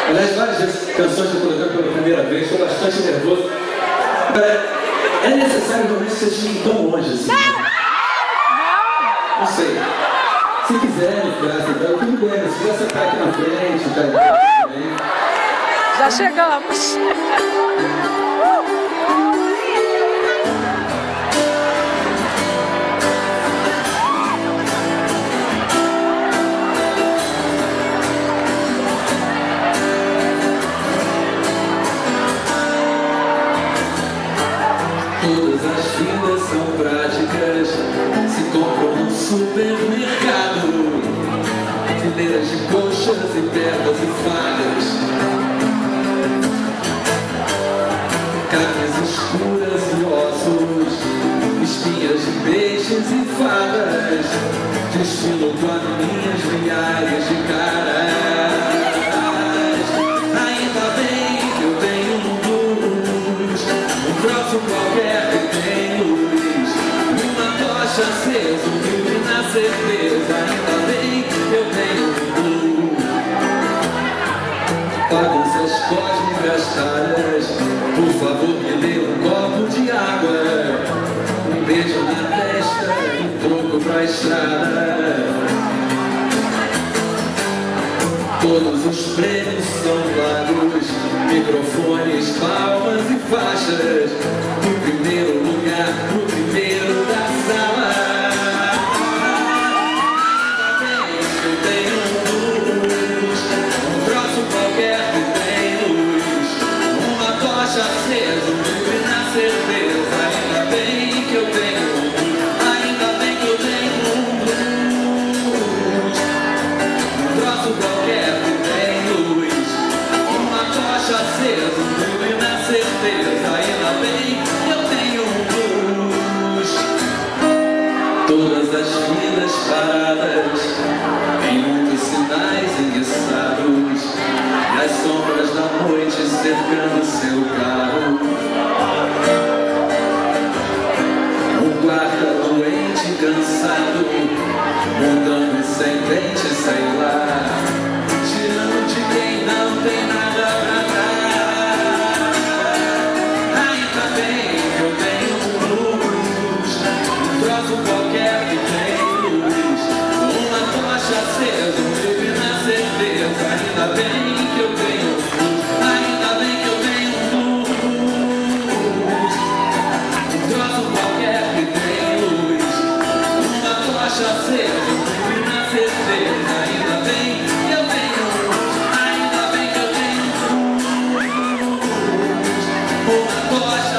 Aliás, várias canções que eu coloquei pela primeira vez, estou bastante nervoso. É necessário realmente que vocês cheguem tão longe assim. Não sei. Se quiserem ficar sentado, tudo bem. Se quiser sentar aqui na frente, tá bem. Já chegamos. Todas as vidas são práticas, se compram no supermercado. Fileiras de coxas e pernas e fadas, carnes escuras e ossos, espinhas de peixes e fadas, desfilam planinhas, milhares de caras. Ainda bem que eu tenho luz, um troço qualquer que tem luz, uma tocha acesa, um brilho na certeza. Ainda bem que eu tenho luz. Bagunças cósmicas caras, por favor me dê um copo de água, um beijo na testa e um troco pra estrada. Todos os prêmios são pagos, microfones, palmas e faixas, no primeiro lugar, no primeiro da sala. Ainda bem que eu tenho luz, um troço qualquer que tem luz, uma tocha acesa, um brilho na certeza. Ainda bem que eu tenho luz, ainda bem que eu tenho luz, um troço qualquer que tem luz, uma tocha acesa, um brilho na certeza. Ainda bem que eu tenho luz. Todas as vidas paradas, em muitos sinais enguiçados, e as sombras da noite cercando seu carro. Um guarda doente, cansado, montando sem dente, sei lá, tirando de quem não tem nada pra dar. Ainda bem que eu tenho luz, um troço qualquer que tem luz, uma tocha acesa, um brilho na certeza. Ainda bem que eu tenho luz, ainda bem que eu tenho luz, um troço qualquer que tem luz, uma tocha acesa, um brilho na certeza. Ainda bem que eu tenho luz, ainda bem que eu tenho luz, uma tocha